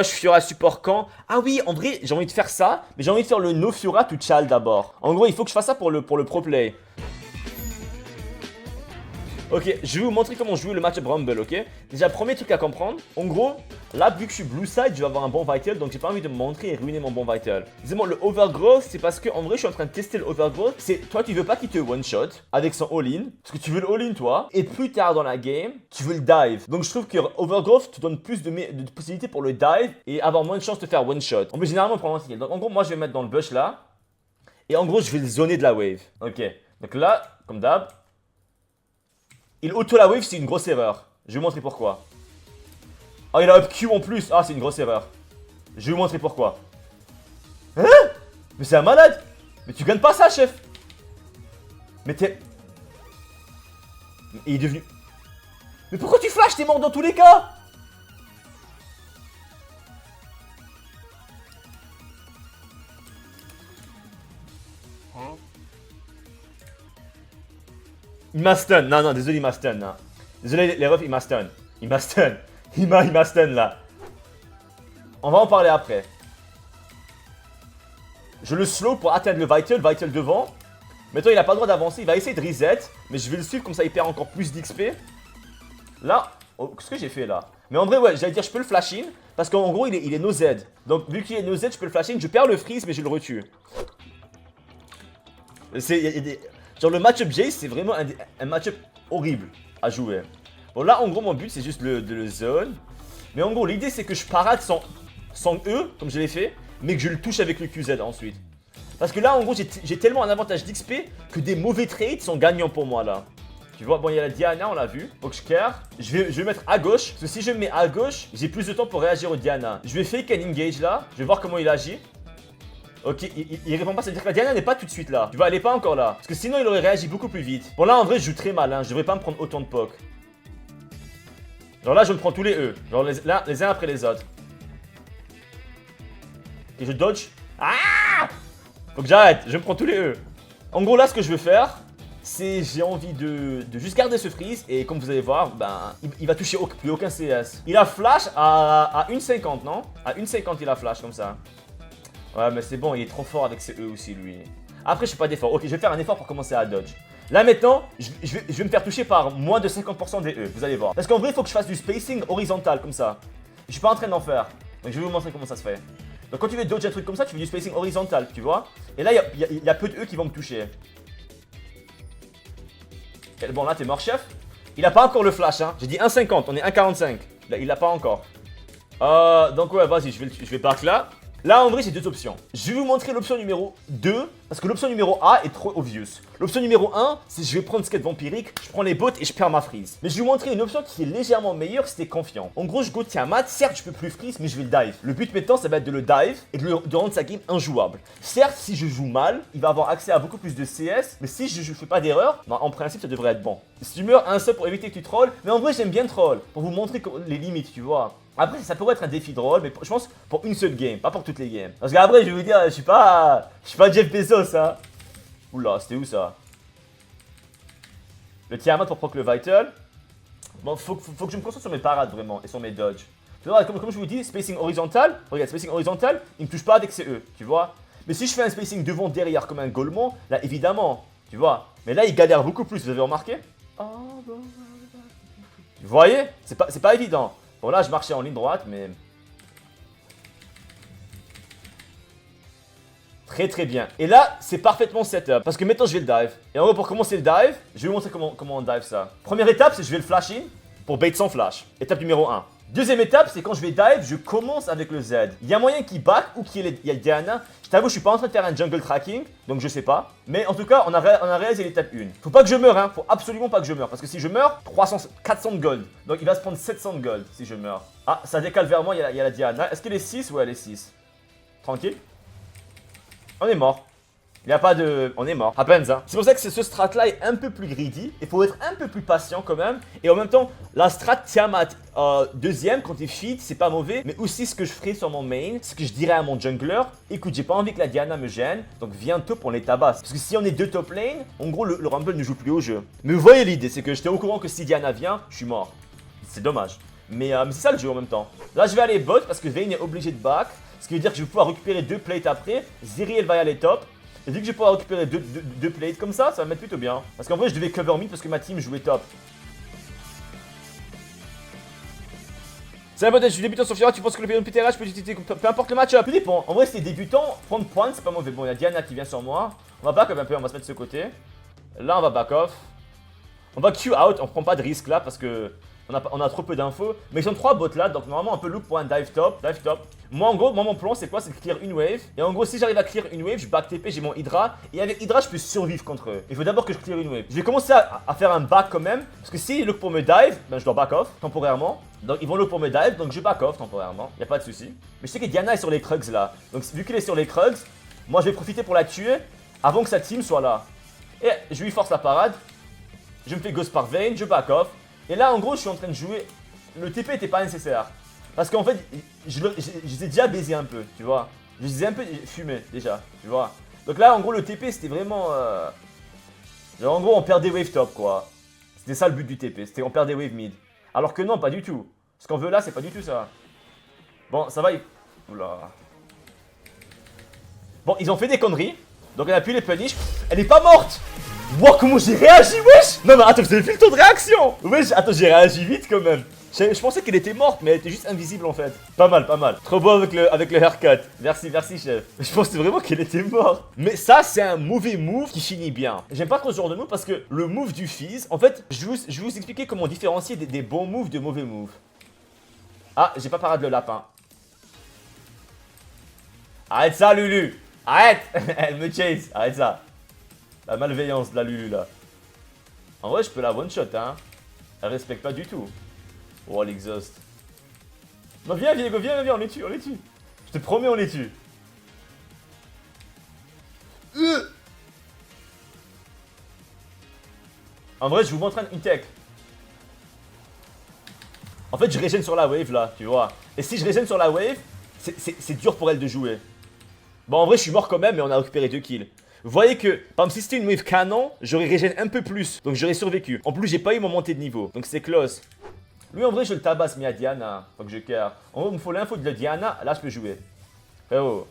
Je Fiora support quand? Ah oui, en vrai, j'ai envie de faire ça, mais j'ai envie de faire le no Fiora to Chal d'abord. En gros, il faut que je fasse ça pour le pro play. Ok, je vais vous montrer comment jouer le match-up Rumble, ok? Déjà, premier truc à comprendre, en gros, là, vu que je suis blue side, je vais avoir un bon vital, donc j'ai pas envie de me montrer et ruiner mon bon vital. Deuxièmement, le overgrowth, c'est parce que en vrai, je suis en train de tester le overgrowth. C'est toi, tu veux pas qu'il te one-shot avec son all-in, parce que tu veux le all-in, toi, et plus tard dans la game, tu veux le dive. Donc je trouve que overgrowth te donne plus de possibilités pour le dive et avoir moins de chances de faire one-shot. En plus, généralement, pour moi, donc en gros, moi, je vais mettre dans le bush là, et en gros, je vais le zoner de la wave. Ok, donc là, comme d'hab. Il auto la wave, c'est une grosse erreur. Je vais vous montrer pourquoi. Oh, il a up Q en plus. Ah, c'est une grosse erreur. Je vais vous montrer pourquoi. Hein? Mais c'est un malade. Mais tu gagnes pas ça, chef. Mais t'es... Il est devenu... Mais pourquoi tu flashes? T'es mort dans tous les cas. Il m'a stun. Non, non, désolé, il m'a stun. Non. Désolé, les refs, il m'a stun. Il m'a stun. Il m'a stun, là. On va en parler après. Je le slow pour atteindre le vital. Vital devant. Maintenant, il a pas le droit d'avancer. Il va essayer de reset. Mais je vais le suivre, comme ça, il perd encore plus d'XP. Là. Oh, qu'est-ce que j'ai fait, là? Mais en vrai, ouais, j'allais dire, je peux le flash in. Parce qu'en gros, il est no Z. Donc, vu qu'il est no Z, je peux le flash in. Je perds le freeze, mais je le retue. Genre le match-up Jace, c'est vraiment un match-up horrible à jouer. Bon là en gros mon but c'est juste de le zone. Mais en gros l'idée c'est que je parade sans E comme je l'ai fait. Mais que je le touche avec le QZ ensuite. Parce que là en gros j'ai tellement un avantage d'XP que des mauvais trades sont gagnants pour moi là. Tu vois, bon il y a la Diana on l'a vu. Faut que je care. Je vais mettre à gauche. Parce que si je me mets à gauche, j'ai plus de temps pour réagir au Diana. Je vais fake un engage là. Je vais voir comment il agit. Ok, il répond pas, ça veut dire que la Diana n'est pas tout de suite là. Tu vois, elle est pas encore là. Parce que sinon, il aurait réagi beaucoup plus vite. Bon, là, en vrai, je joue très mal, hein. Je devrais pas me prendre autant de poke. Genre là, je me prends tous les E. Genre les uns après les autres. Et je dodge. Ah! Faut que j'arrête, je me prends tous les E. En gros, là, ce que je veux faire, c'est j'ai envie de juste garder ce freeze. Et comme vous allez voir, ben, il va toucher plus aucun CS. Il a flash à 1,50, non? À 1,50, il a flash comme ça. Ouais, mais c'est bon, il est trop fort avec ses E aussi, lui. Après, je fais pas d'effort. Ok, je vais faire un effort pour commencer à dodge. Là, maintenant, je vais me faire toucher par moins de 50% des E. Vous allez voir. Parce qu'en vrai, il faut que je fasse du spacing horizontal, comme ça. Je suis pas en train d'en faire. Donc, je vais vous montrer comment ça se fait. Donc, quand tu veux dodge un truc comme ça, tu fais du spacing horizontal, tu vois. Et là, il y a peu de E qui vont me toucher. Et bon, là, t'es mort, chef. Il a pas encore le flash, hein. J'ai dit 1,50, on est 1,45. Là, il l'a pas encore. Donc, ouais, vas-y, je vais back là. Là, en vrai, j'ai deux options. Je vais vous montrer l'option numéro 2, parce que l'option numéro A est trop obvious. L'option numéro 1, c'est je vais prendre skate vampirique, je prends les bots et je perds ma freeze. Mais je vais vous montrer une option qui est légèrement meilleure si t'es confiant. En gros, je go Tiamat, certes, je peux plus freeze, mais je vais le dive. Le but maintenant, ça va être de le dive et de rendre sa game injouable. Certes, si je joue mal, il va avoir accès à beaucoup plus de CS, mais si je fais pas d'erreur, bah, en principe, ça devrait être bon. Si tu meurs un seul pour éviter que tu trolls, mais en vrai, j'aime bien troll, pour vous montrer les limites, tu vois. Après, ça pourrait être un défi drôle, mais je pense pour une seule game, pas pour toutes les games. Parce qu'après, je vais vous dire, je suis pas Jeff Bezos, hein. Oula, c'était où ça? Le Tiamat pour proc le Vital. Bon, faut que je me concentre sur mes parades vraiment et sur mes dodges. Tu vois, comme je vous dis, spacing horizontal. Regarde, spacing horizontal, il me touche pas avec ses E, tu vois. Mais si je fais un spacing devant, derrière comme un Golemon, là évidemment, tu vois. Mais là, il galère beaucoup plus, vous avez remarqué? Vous voyez? C'est pas évident. Bon là je marchais en ligne droite mais... Très très bien. Et là c'est parfaitement setup. Parce que maintenant je vais le dive. Et en gros pour commencer le dive, je vais vous montrer comment on dive ça. Première étape c'est je vais le flash in pour bait sans flash. Étape numéro 1. Deuxième étape c'est quand je vais dive, je commence avec le Z. Il y a moyen qu'il back ou qu'il y a le Diana. Je t'avoue je suis pas en train de faire un jungle tracking. Donc je sais pas. Mais en tout cas on a réalisé l'étape 1. Faut pas que je meure hein. Faut absolument pas que je meure. Parce que si je meurs, 400 de gold. Donc il va se prendre 700 de gold si je meurs. Ah ça décale vers moi, il y a la Diana. Est-ce qu'elle est 6? Ouais elle est 6. Tranquille. On est mort. Il n'y a pas de... On est mort. Happens, hein. C'est pour ça que ce strat là est un peu plus greedy. Il faut être un peu plus patient quand même. Et en même temps, la strat Tiamat deuxième, quand il feed, c'est pas mauvais. Mais aussi ce que je ferai sur mon main, ce que je dirais à mon jungler. Écoute, j'ai pas envie que la Diana me gêne. Donc viens top, on les tabasse. Parce que si on est deux top lane, en gros, le Rumble ne joue plus au jeu. Mais vous voyez l'idée, c'est que j'étais au courant que si Diana vient, je suis mort. C'est dommage. Mais c'est ça le jeu en même temps. Là, je vais aller bot parce que Vayne est obligé de back. Ce qui veut dire que je vais pouvoir récupérer 2 plates après. Zeriel va y aller top. Et vu que je vais pouvoir récupérer deux plates comme ça va me mettre plutôt bien. Parce qu'en vrai, je devais cover mid parce que ma team jouait top. Salut pote, je suis débutant sur Fiora, tu penses que le période PTRH peut utiliser peu importe le match-up? Tout dépend. En vrai, si t'es débutant, prendre point, c'est pas mauvais. Bon, il y a Diana qui vient sur moi. On va back up un peu, on va se mettre de ce côté. Là, on va back off. On va Q out, on prend pas de risque là parce que on a trop peu d'infos. Mais ils sont 3 bots là, donc normalement on peut look pour un dive top. Moi en gros, mon plan c'est quoi? C'est de clear une wave. Et en gros, si j'arrive à clear une wave, je back TP, j'ai mon Hydra. Et avec Hydra, je peux survivre contre eux. Il faut d'abord que je clear une wave. Je vais commencer à faire un back quand même. Parce que s'ils look pour me dive, ben je dois back off temporairement. Donc ils vont look pour me dive, donc je back off temporairement. Y a pas de souci. Mais je sais que Diana est sur les Krugs là. Donc vu qu'il est sur les Krugs, moi je vais profiter pour la tuer avant que sa team soit là. Et je lui force la parade. Je me fais ghost par Vayne, je back off. Et là, en gros, je suis en train de jouer. Le TP était pas nécessaire. Parce qu'en fait, je les ai déjà baisés un peu, tu vois. Je les ai un peu fumés déjà, tu vois. Donc là, en gros, le TP, c'était vraiment. Genre, en gros, on perd des wave top, quoi. C'était ça le but du TP, c'était on perd des wave mid. Alors que non, pas du tout. Ce qu'on veut là, c'est pas du tout ça. Bon, ça va. Oula. Bon, ils ont fait des conneries. Donc, on a pu les punish. Elle est pas morte! Wow, comment j'ai réagi, wesh! Non mais attends, vous avez vu le temps de réaction? Wesh, attends, j'ai réagi vite quand même. Je pensais qu'elle était morte, mais elle était juste invisible en fait. Pas mal, pas mal. Trop beau avec le haircut. Merci, merci chef. Je pensais vraiment qu'elle était morte. Mais ça, c'est un mauvais move qui finit bien. J'aime pas trop ce genre de move parce que le move du Fizz, en fait, je vais vous expliquer comment différencier des bons moves de mauvais moves. Ah, j'ai pas parade le lapin. Arrête ça, Lulu. Arrête. Elle me chase. Arrête ça. La malveillance de la Lulu là. En vrai, je peux la one shot, hein. Elle respecte pas du tout. Oh, l'exhaust. Non, viens, Diego, viens, on les tue, on les tue. Je te promets, on les tue. En vrai, je vous montre une tech. En fait, je régène sur la wave là, tu vois. Et si je régène sur la wave, c'est dur pour elle de jouer. Bon, en vrai, je suis mort quand même, mais on a récupéré 2 kills. Vous voyez que, par exemple, si c'était une wave canon, j'aurais régène un peu plus. Donc j'aurais survécu. En plus, j'ai pas eu mon montée de niveau. Donc c'est close. Lui, en vrai, je le tabasse, mais à Diana. Faut que je care. En vrai, il me faut l'info de Diana. Là, je peux jouer. Oh.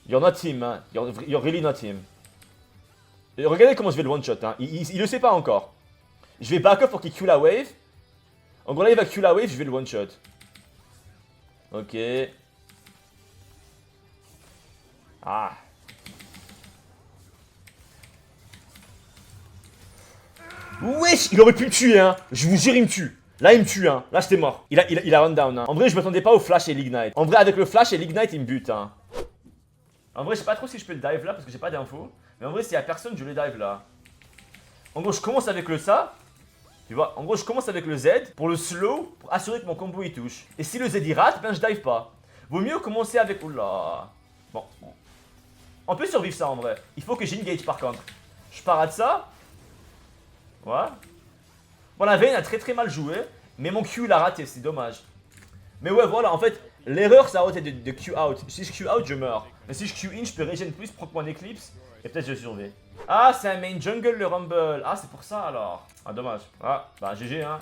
You're not team, hein. You're really not team. Et regardez comment je vais le one-shot, hein. Il le sait pas encore. Je vais back off pour qu'il Q la wave. En gros, là, il va Q la wave, je vais le one-shot. Ok. Ah. Wesh, il aurait pu me tuer, hein. Je vous jure, il me tue. Là, il me tue, hein. Là, j'étais mort. Il a run down, hein. En vrai, je m'attendais pas au flash et l'ignite. En vrai, avec le flash et l'ignite, il me bute, hein. En vrai, je sais pas trop si je peux le dive là parce que j'ai pas d'infos. Mais en vrai, s'il y a personne, je le dive là. En gros, je commence avec le ça. Tu vois, en gros, je commence avec le Z pour le slow, pour assurer que mon combo il touche. Et si le Z il rate, ben je dive pas. Vaut mieux commencer avec. Oula. Bon. On peut survivre ça en vrai. Il faut que j'engage par contre. Je parade ça. Ouais. Bon, la Vayne a très mal joué, mais mon Q l'a raté, c'est dommage. Mais ouais, voilà, en fait, l'erreur ça aurait été de Q out. Si je Q out, je meurs. Mais si je Q in, je peux régène plus, prendre mon Eclipse, et peut-être je survis. Ah, c'est un main jungle le Rumble. Ah, c'est pour ça alors. Ah, dommage. Ah, bah GG, hein.